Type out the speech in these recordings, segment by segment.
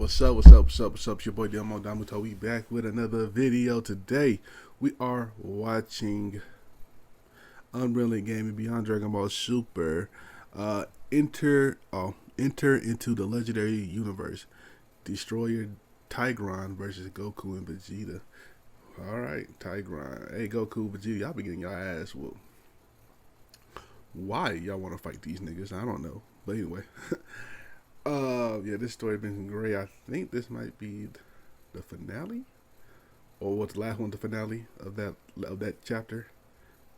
What's up, what's up, what's up, what's up? It's your boy Domuto. We back with another video today. We are watching UnrealEntGaming Beyond Dragon Ball Super. Enter into the legendary universe. Destroyer Tigron versus Goku and Vegeta. Alright, Tigron. Hey, Goku, Vegeta, y'all be getting y'all ass whooped. Why y'all want to fight these niggas? I don't know. But anyway. Yeah, this story has been great. I think this might be the finale, or what's the last one, the finale of that chapter.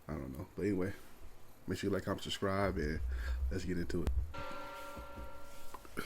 I don't know, but anyway, make sure you like, comment, subscribe, and let's get into it.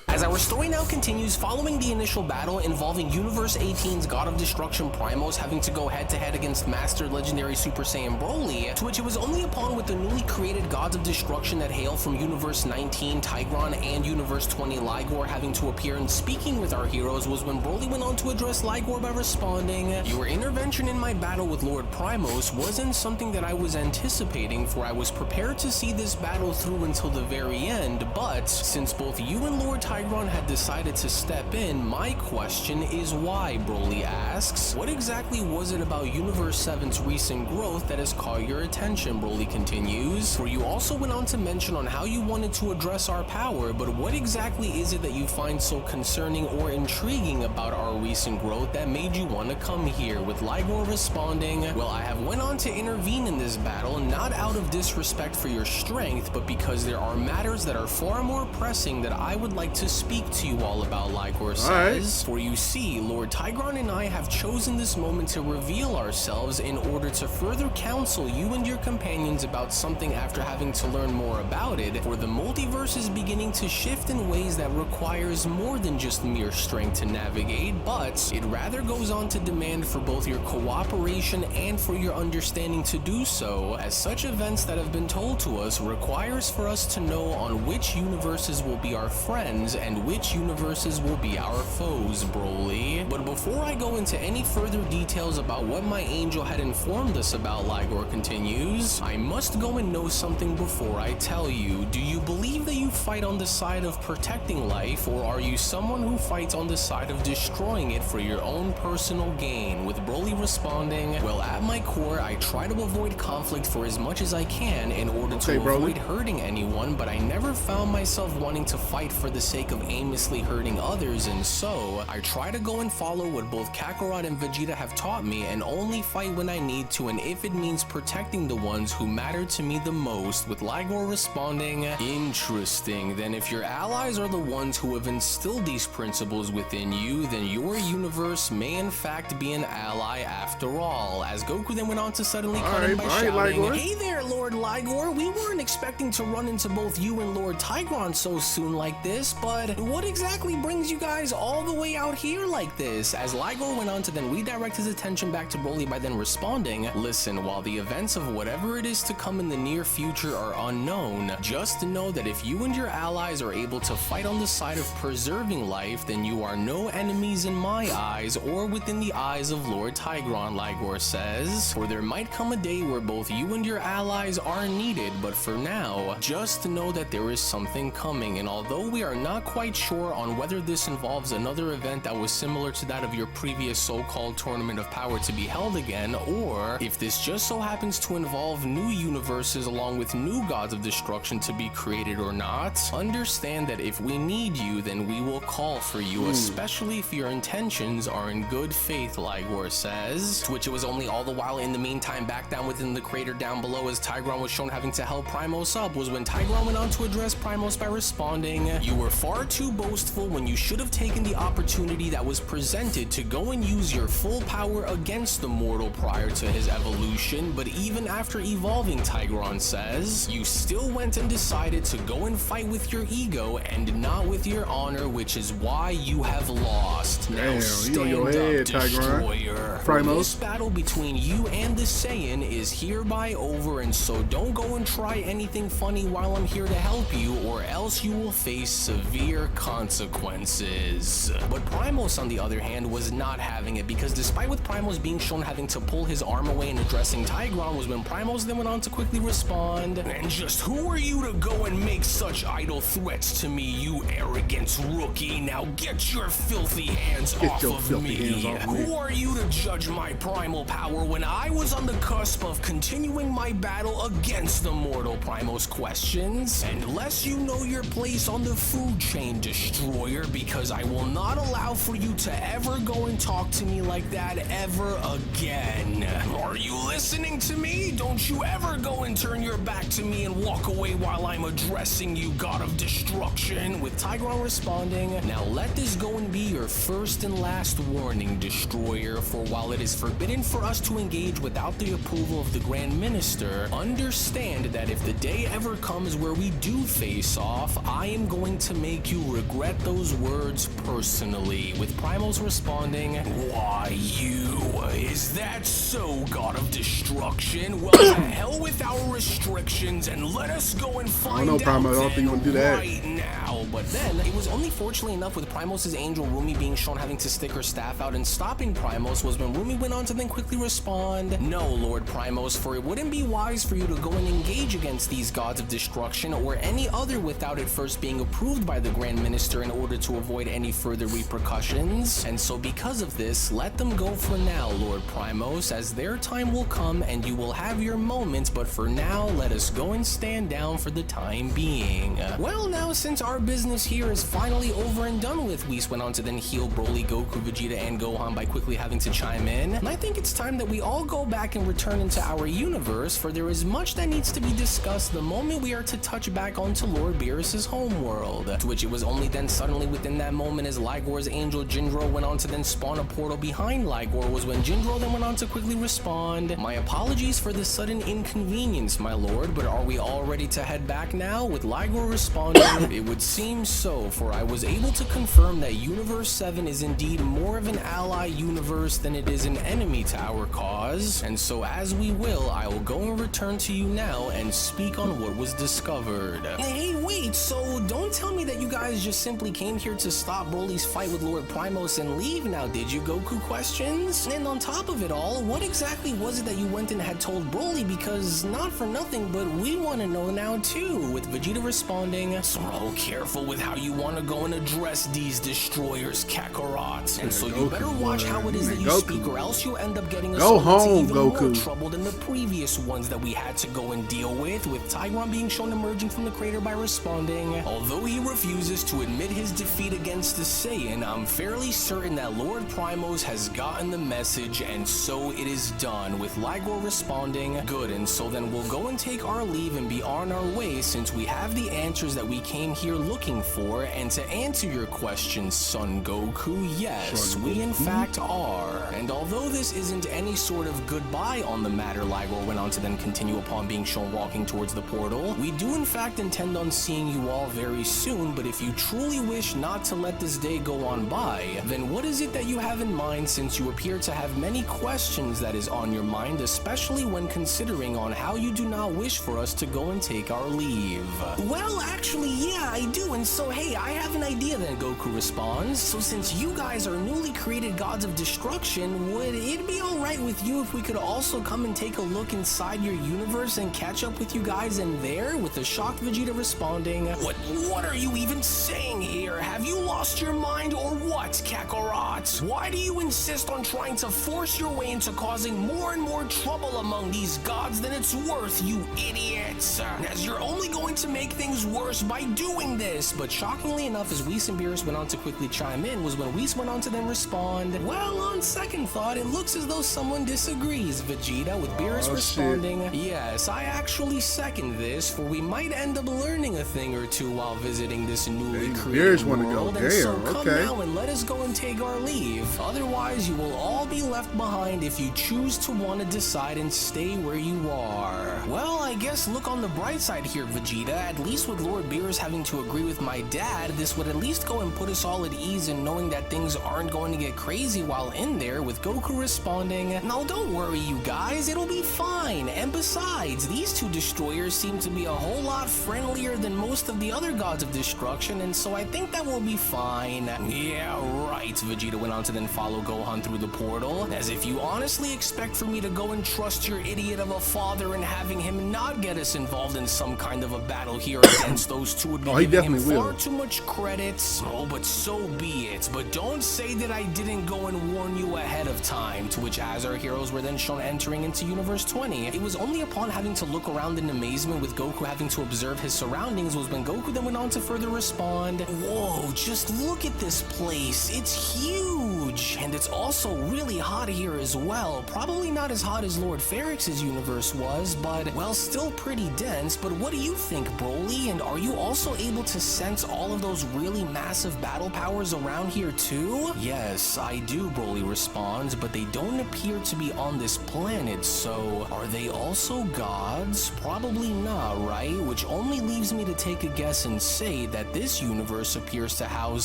As our story now continues, following the initial battle involving Universe 18's God of Destruction Primos having to go head-to-head against Master Legendary Super Saiyan Broly, to which it was only upon with the newly created Gods of Destruction that hail from Universe 19 Tigron and Universe 20 Ligor having to appear and speaking with our heroes, was when Broly went on to address Ligor by responding, "Your intervention in my battle with Lord Primos wasn't something that I was anticipating, for I was prepared to see this battle through until the very end, but since both you and Lord Tigron had decided to step in, my question is why?" Broly asks. "What exactly was it about Universe 7's recent growth that has caught your attention?" Broly continues. "For you also went on to mention on how you wanted to address our power, but what exactly is it that you find so concerning or intriguing about our recent growth that made you want to come here?" With Ligor responding, "Well, I have went on to intervene in this battle, not out of disrespect for your strength, but because there are matters that are far more pressing that I would like to speak to you all about," Ligor says. "For you see, Lord Tigron and I have chosen this moment to reveal ourselves in order to further counsel you and your companions about something after having to learn more about it, for the multiverse is beginning to shift in ways that requires more than just mere strength to navigate, but it rather goes on to demand for both your cooperation and for your understanding to do so, as such events that have been told to us requires for us to know on which universes will be our friends and which universes will be our foes, Broly. But before I go into any further details about what my angel had informed us about," Ligor continues, "I must go and know something before I tell you. Do you believe that you fight on the side of protecting life, or are you someone who fights on the side of destroying it for your own personal gain?" With Broly responding, "Well, at my core, I try to avoid conflict for as much as I can in order to avoid hurting anyone, but I never found myself wanting to fight for the sake of aimlessly hurting others, and so I try to go and follow what both Kakarot and Vegeta have taught me and only fight when I need to, and if it means protecting the ones who matter to me the most." With Ligor responding, "Interesting. Then if your allies are the ones who have instilled these principles within you, then your universe may in fact be an ally after all." As Goku then went on to suddenly cut in by shouting, "Hey there, Lord Ligor, we weren't expecting to run into both you and Lord Tigron so soon like this, but what exactly brings you guys all the way out here like this?" As Ligor went on to then redirect his attention back to Broly by then responding, "Listen, while the events of whatever it is to come in the near future are unknown, just know that if you and your allies are able to fight on the side of preserving life, then you are no enemies in my eyes or within the eyes of Lord Tigron," Ligor says. "For there might come a day where both you and your allies are needed, but for now, just know that there is something coming, and although we are not quite sure on whether this involves another event that was similar to that of your previous so-called Tournament of Power to be held again, or if this just so happens to involve new universes along with new Gods of Destruction to be created or not, understand that if we need you, then we will call for you, especially if your intentions are in good faith," Ligor says. To which it was only all the while in the meantime back down within the crater down below, as Tigron was shown having to help Primos up, was when Tigron went on to address Primos by responding, "You were far too boastful when you should have taken the opportunity that was presented to go and use your full power against the mortal prior to his evolution, but even after evolving," Tigron says, "you still went and decided to go and fight with your ego and not with your honor, which is why you have lost. Now stand up, Destroyer. This battle between you and the Saiyan is hereby over, and so don't go and try anything funny while I'm here to help you, or else you will face severe dire consequences. But Primos, on the other hand, was not having it, because despite with Primos being shown having to pull his arm away and addressing Tigron, was when Primos then went on to quickly respond. And just who are you to go and make such idle threats to me, you arrogant rookie? Now get your filthy hands off of me. Who are you to judge my primal power when I was on the cusp of continuing my battle against the mortal Primos questions? And lest you know your place on the food chain, Destroyer, because I will not allow for you to ever go and talk to me like that ever again. Are you listening to me? Don't you ever go and turn your back to me and walk away while I'm addressing you, God of Destruction. With Tigron responding, now let this go and be your first and last warning, Destroyer, for while it is forbidden for us to engage without the approval of the Grand Minister, understand that if the day ever comes where we do face off, I am going to make you regret those words personally. With Primos responding, why you? Is that so, God of Destruction? Well, to hell with our restrictions and let us go and find out right now. But then, it was only fortunately enough with Primos' angel Rumi being shown having to stick her staff out and stopping Primos was when Rumi went on to then quickly respond, no, Lord Primos, for it wouldn't be wise for you to go and engage against these gods of destruction or any other without it first being approved by the Grand Minister in order to avoid any further repercussions. And so because of this, let them go for now, Lord Primos, as their time will come and you will have your moments, but for now, let us go and stand down for the time being. Well, now since our business here is finally over and done with, Whis went on to then heal Broly, Goku, Vegeta, and Gohan by quickly having to chime in. And I think it's time that we all go back and return into our universe, for there is much that needs to be discussed the moment we are to touch back onto Lord Beerus' homeworld. To which it was only then suddenly within that moment as Ligor's angel Jinro went on to then spawn a portal behind Ligor was when Jinro then went on to quickly respond, my apologies for the sudden inconvenience, my lord, but are we all ready to head back now? With Ligor responding, it would seem so, for I was able to confirm that Universe 7 is indeed more of an ally universe than it is an enemy to our cause, and so as we will, I will go and return to you now and speak on what was discovered. Hey, wait, so don't tell me that you guys just simply came here to stop Broly's fight with Lord Primos and leave now, did you, Goku questions? And on top of it all, what exactly was it that you went and had told Broly? Because not for nothing, but we want to know now too. With Vegeta responding, so careful with how you want to go and address these destroyers, Kakarot. And so you better watch how it is that you speak, or else you'll end up getting us into even more trouble than the previous ones that we had to go and deal with. With Tigron being shown emerging from the crater by responding, although he refuses to admit his defeat against the Saiyan, I'm fairly certain that Lord Primos has gotten the message, and so it is done. With Ligor responding, good, and so then we'll go and take our leave and be on our way, since we have the answers that we came here looking for. And to answer your question, Son Goku, yes, we in fact are. And although this isn't any sort of goodbye on the matter, Ligor went on to then continue upon being shown walking towards the portal, we do in fact intend on seeing you all very soon, but if you truly wish not to let this day go on by, then what is it that you have in mind, since you appear to have many questions that is on your mind, especially when considering on how you do not wish for us to go and take our leave? Well, actually, yeah, I do, and so hey, I have an idea then, Goku responds. So since you guys are newly created gods of destruction, would it be alright with you if we could also come and take a look inside your universe and catch up with you guys in there? With the shocked Vegeta responding, what are you even saying here? Have you lost your mind or what, Kakarot? Why do you insist on trying to force your way into causing more and more trouble among these gods than it's worth, you idiots? As you're only going to make things worse by doing this. But shockingly enough, as Whis and Beerus went on to quickly chime in, was when Whis went on to then respond, well, on second thought, it looks as though someone disagrees, Vegeta, with Beerus responding, yes, I actually second this, for we might end up learning a thing or two while visiting this newly created world, and so come now and let us go and take our leave. Otherwise, you will all be left behind if you choose to want to decide and stay where you are. Well, I guess look on the bright side here, Vegeta. At least with Lord Beerus having to agree with my dad, this would at least go and put us all at ease in knowing that things aren't going to get crazy while in there. With Goku responding, no, don't worry, you guys, it'll be fine. And besides, these two destroyers seem to be a whole lot friendlier than most of the other gods of destruction destruction, and so I think that will be fine. Yeah, right, Vegeta went on to then follow Gohan through the portal. As if you honestly expect for me to go and trust your idiot of a father and having him not get us involved in some kind of a battle here against those two would be giving him far too much credit. Oh, but so be it. But don't say that I didn't go and warn you ahead of time. To which, as our heroes were then shown entering into Universe 20, it was only upon having to look around in amazement with Goku having to observe his surroundings was when Goku then went on to further respond. Whoa, just look at this place. It's huge. And it's also really hot here as well. Probably not as hot as Lord Ferrix's universe was, but, well, still pretty dense. But what do you think, Broly? And are you also able to sense all of those really massive battle powers around here too? Yes, I do, Broly responds, but they don't appear to be on this planet, so are they also gods? Probably not, right? Which only leaves me to take a guess and say that this universe appears to house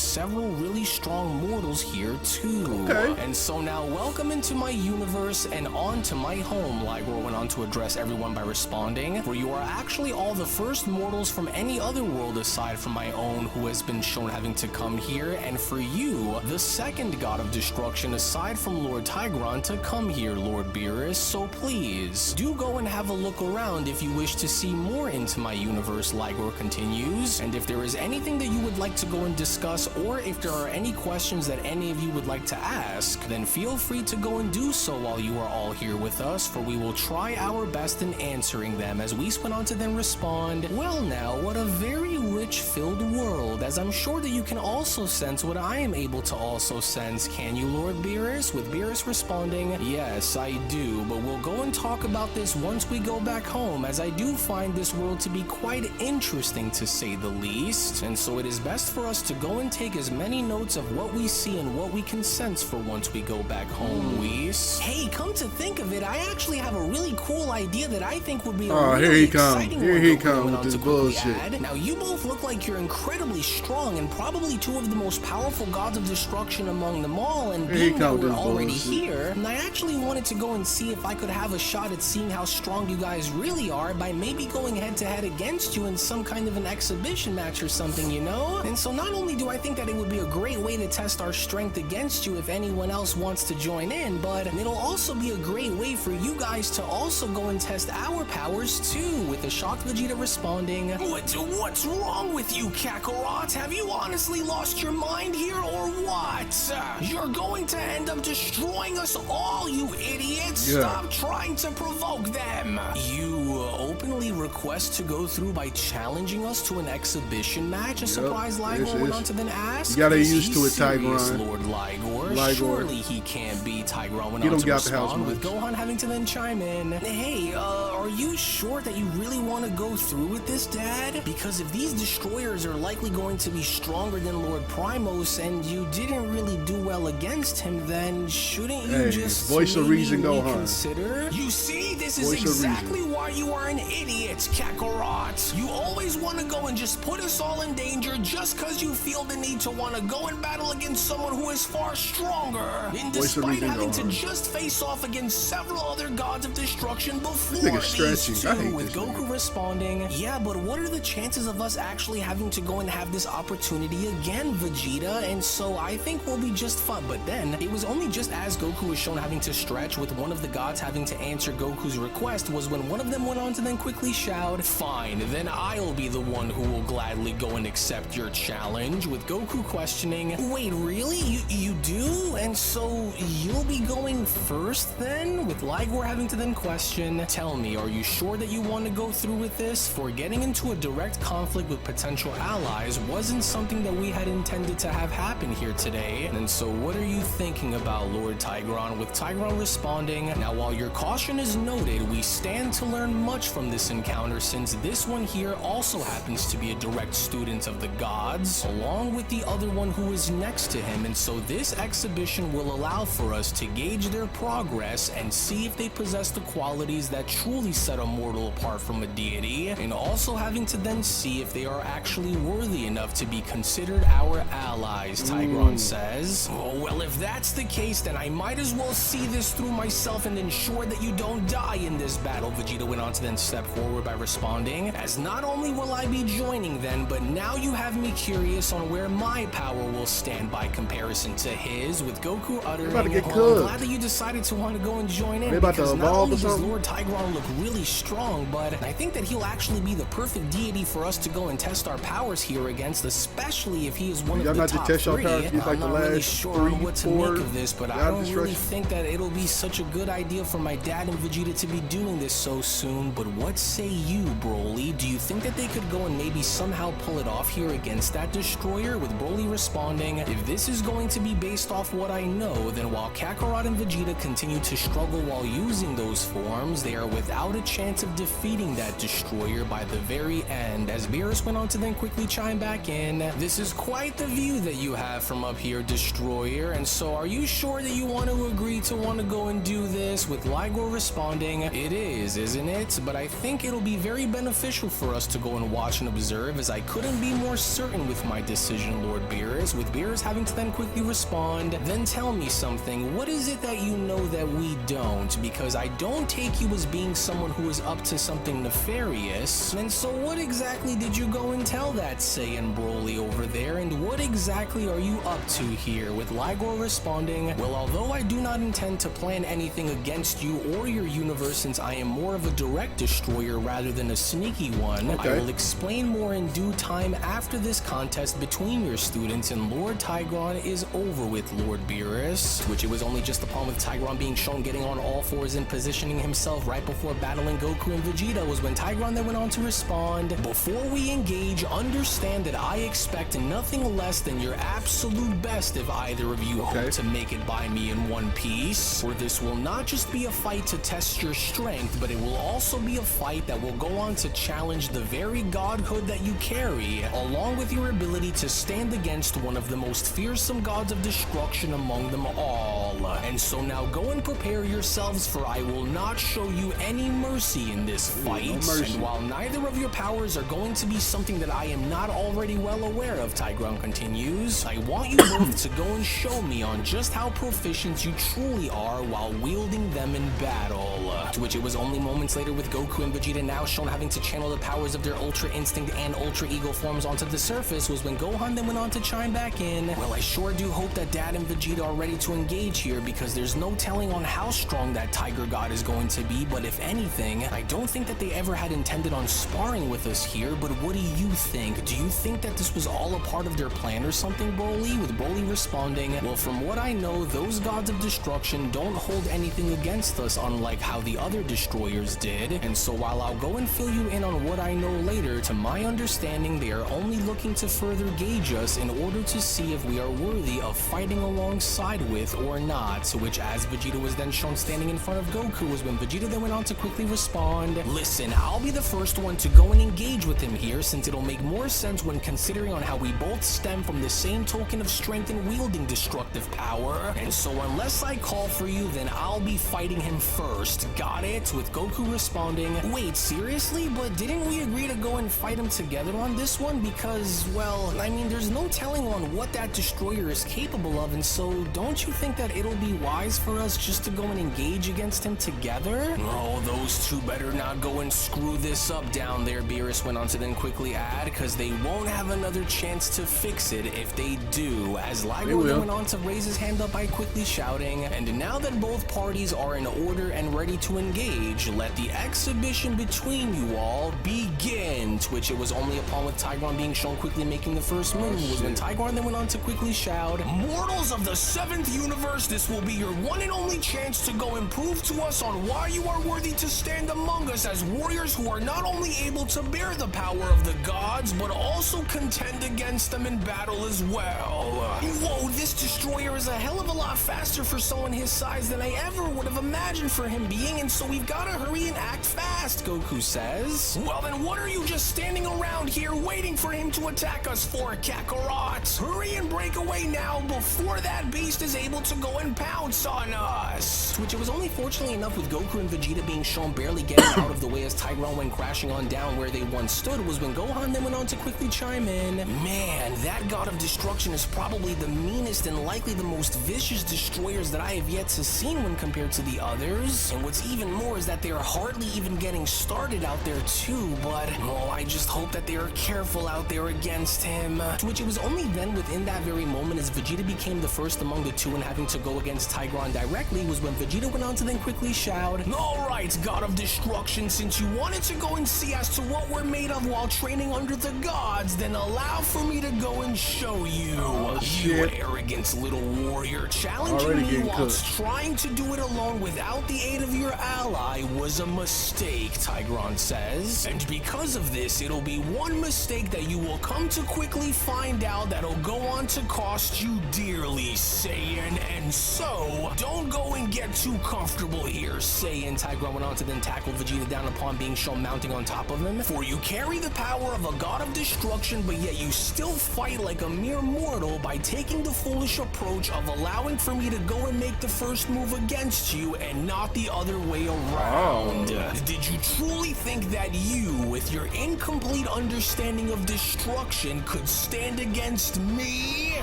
several really strong mortals here too. Okay. And so now welcome into my universe and on to my home. Ligor went on to address everyone by responding, for you are actually all the first mortals from any other world aside from my own who has been shown having to come here, and for you, the second god of destruction aside from Lord Tigron to come here, Lord Beerus, so please, do go and have a look around if you wish to see more into my universe, Ligor continues, and if there is anything that you would like to go and discuss, or if there are any questions that any of you would like to ask, then feel free to go and do so while you are all here with us, for we will try our best in answering them. As Whis went on to then respond, well now, what a very rich filled world, as I'm sure that you can also sense what I am able to also sense, can you, Lord Beerus? With Beerus responding, yes, I do, but we'll go and talk about this once we go back home, as I do find this world to be quite interesting to say the least, and so it is best for us to go and take as many notes of what we see and what we can sense for once we go back home, Whis. Hey, come to think of it, I actually have a really cool idea that I think would be a really exciting one. Here he comes with this bullshit. Now, you both look like you're incredibly strong and probably two of the most powerful gods of destruction among them all, and being that we're already here, and I actually wanted to go and see if I could have a shot at seeing how strong you guys really are by maybe going head to head against you in some kind of an exhibition match or something, you know? And so not only do I think that it would be a great way to test our strength against you if anyone else wants to join in, but it'll also be a great way for you guys to also go and test our powers too, with the shocked Vegeta responding, What's wrong with you, Kakarot? Have you honestly lost your mind here or what? You're going to end up destroying us all, you idiots! Yeah. Stop trying to provoke them! You openly request to go through by challenging us to an exhibition match? A surprise Ligor went on to then ask? You gotta get used to it, Tigron. Lord Ligor? Surely he can't be. Tigron went on to respond, with Gohan having to then chime in. Hey, are you sure that you really want to go through with this, Dad? Because if these destroyers are likely going to be stronger than Lord Primos and you didn't really do well against him, then shouldn't you just voice of reason, Gohan. Consider? You see, this is exactly why you are an idiot, Kakarot. You always want to go and just put us all in danger just because you feel the need to want to go and battle against someone who is far stronger. And despite having to just face off against several other gods of destruction before these two, with Goku responding, yeah, but what are the chances of us actually having to go and have this opportunity again, Vegeta? And so I think we'll be just fine. But then, it was only just as Goku was shown having to stretch with one of the gods having to answer Goku's request was when one of them went on to then quickly shout, fine, then I'll be the one who will gladly go and accept your challenge, with Goku questioning, wait, really? You do? And so you'll be going first then? With Ligor having to then question, tell me, are you sure that you want to go through with this? For getting into a direct conflict with potential allies wasn't something that we had intended to have happen here today. And so what are you thinking about, Lord Tigron? With Tigron responding, now while your caution is noted, we stand to learn much from this encounter, since this one here also happens to be a direct student of the gods, along with the other one who is next to him, and so this exhibition destruction will allow for us to gauge their progress and see if they possess the qualities that truly set a mortal apart from a deity, and also having to then see if they are actually worthy enough to be considered our allies, Tigron says. Oh, well, if that's the case, then I might as well see this through myself and ensure that you don't die in this battle, Vegeta went on to then step forward by responding, as not only will I be joining then, but now you have me curious on where my power will stand by comparison to his, with Goku uttering, about to get I'm cooked. glad that you decided to want to go and join in, They about to because not evolve only or does something? Lord Tigron look really strong, but I think that he'll actually be the perfect deity for us to go and test our powers here against, especially if he is one Y'all of the not just top test your 3. powers against, like, I'm the not really last sure 3, what to 4 make of this, but I God don't really destruction. think that it'll be such a good idea for my dad and Vegeta to be doing this so soon. But what say you, Broly? Do you think that they could go and maybe somehow pull it off here against that destroyer? With Broly responding, if this is going to be based off what I know, then while Kakarot and Vegeta continue to struggle while using those forms, they are without a chance of defeating that destroyer by the very end. As Beerus went on to then quickly chime back in, this is quite the view that you have from up here, destroyer, and so are you sure that you want to agree to want to go and do this? With Ligor responding, it is, isn't it? But I think it'll be very beneficial for us to go and watch and observe, as I couldn't be more certain with my decision, Lord Beerus. With Beerus having to then quickly respond, then tell me something. What is it that you know that we don't? Because I don't take you as being someone who is up to something nefarious. And so what exactly did you go and tell that Saiyan Broly over there? And what exactly are you up to here? With Ligor responding, well, although I do not intend to plan anything against you or your universe, since I am more of a direct destroyer rather than a sneaky one, I will explain more in due time after this contest between your students and Lord Tigron is over with, Lord Beerus. Which it was only just upon with Tigron being shown getting on all fours and positioning himself right before battling Goku and Vegeta was when Tigron then went on to respond, before we engage, understand that I expect nothing less than your absolute best if either of you hope to make it by me in one piece. For this will not just be a fight to test your strength, but it will also be a fight that will go on to challenge the very godhood that you carry, along with your ability to stand against one of the most fearsome gods of destruction among them all. And so now go and prepare yourselves, for I will not show you any mercy in this fight. No mercy. And while neither of your powers are going to be something that I am not already well aware of, Tigron continues, I want you both to go and show me on just how proficient you truly are while wielding them in battle. To which it was only moments later with Goku and Vegeta now shown having to channel the powers of their Ultra Instinct and Ultra Ego forms onto the surface was when Gohan then went on to chime back in, well, I sure do hope that Dad and Vegeta are ready to engage here, because there's no telling on how strong that Tiger God is going to be, but if anything, I don't think that they ever had intended on sparring with us here, but what do you think? Do you think that this was all a part of their plan or something, Broly? With Broly responding, well, from what I know, those gods of destruction don't hold anything against us, unlike how the other destroyers did, and so while I'll go and fill you in on what I know later, to my understanding, they are only looking to further gauge us in order to see if we are worthy of fighting alongside with or not. To which, as Vegeta was then shown standing in front of Goku, was when Vegeta then went on to quickly respond, listen, I'll be the first one to go and engage with him here, since it'll make more sense when considering on how we both stem from the same token of strength in wielding destructive power, and so unless I call for you, then I'll be fighting him first. Got it? With Goku responding, wait, seriously? But didn't we agree to go and fight him together on this one? Because, well, I mean, there's no telling on what that destroyer is capable of, and so don't you think that it'll be wise for us just to go and engage against him together? Oh, those two better not go and screw this up down there, Beerus went on to then quickly add, because they won't have another chance to fix it if they do, as Ligor then went on to raise his hand up by quickly shouting, and now that both parties are in order and ready to engage, let the exhibition between you all begin. To which it was only upon with Tigron being shown quickly making the first move was when Tigron then went on to quickly shout, mortals of the 7th universe, this will be your one and only chance to go and prove to us on why you are worthy to stand among us as warriors who are not only able to bear the power of the gods, but also contend against them in battle as well. Whoa, this destroyer is a hell of a lot faster for someone his size than I ever would have imagined for him being, and so we've got to hurry and act fast, Goku says. Well then, what are you just standing around here waiting for him to attack us for, Kakarot? Hurry and break away now before that beast is able to go and pounce on us. To which it was only fortunately enough with Goku and Vegeta being shown barely getting out of the way as Tigron went crashing on down where they once stood was when Gohan then went on to quickly chime in. Man, that God of Destruction is probably the meanest and likely the most vicious destroyers that I have yet to seen when compared to the others. And what's even more is that they are hardly even getting started out there too, but oh, I just hope that they are careful out there against him. To which it was only then within that very moment as Vegeta became the first among the two and having to go against Tigron directly was when Vegeta went on to then quickly shout, "Alright, God of Destruction, since you wanted to go and see as to what we're made of while training under the gods, then allow for me to go and show you." Oh, you shit. arrogant little warrior, challenging Already me getting whilst cooked. trying to do it alone without the aid of your ally was a mistake, Tigron says. And because of this, it'll be one mistake that you will come to quickly find out that'll go on to cost you dearly, Saiyan. And so, don't go and get too comfortable here, Saiyan. Tigron went on to then tackle Vegeta down upon being shown mounting on top of him. For you carry the power of a God of Destruction, but yet you still fight like a mere mortal by taking the foolish approach of allowing for me to go and make the first move against you and not the other way around. Did you truly think that you, with your incomplete understanding of destruction, could stand against me?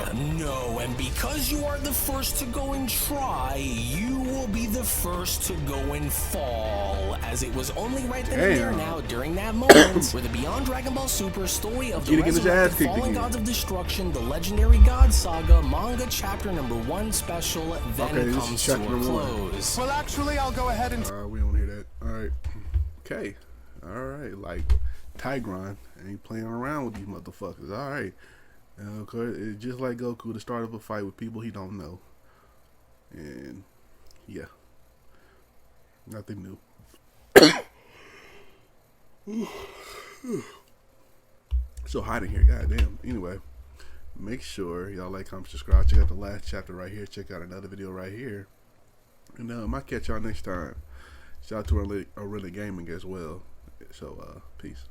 No, and because you are the first to go and try, you will be the first to go and fall. As it was only right then and there now, during that moment, where the Beyond Dragon Ball Super story of the Vegeta getting his ass resurrected kicked fallen again. gods of destruction, the legendary God Saga, manga chapter number 1 special, then Okay, this is comes to chapter a number 1. close. Well, actually, I'll go ahead and... We don't hear that. Alright. Okay. Alright. Like, Tigron ain't playing around with these motherfuckers. Alright. Of course, it's just like Goku, the start of a fight with people he don't know. And, yeah. Nothing new. So hot in here, goddamn. Anyway, make sure y'all like, comment, subscribe. Check out the last chapter right here. Check out another video right here. And I might catch y'all next time. Shout out to UnrealEntGaming as well. So peace.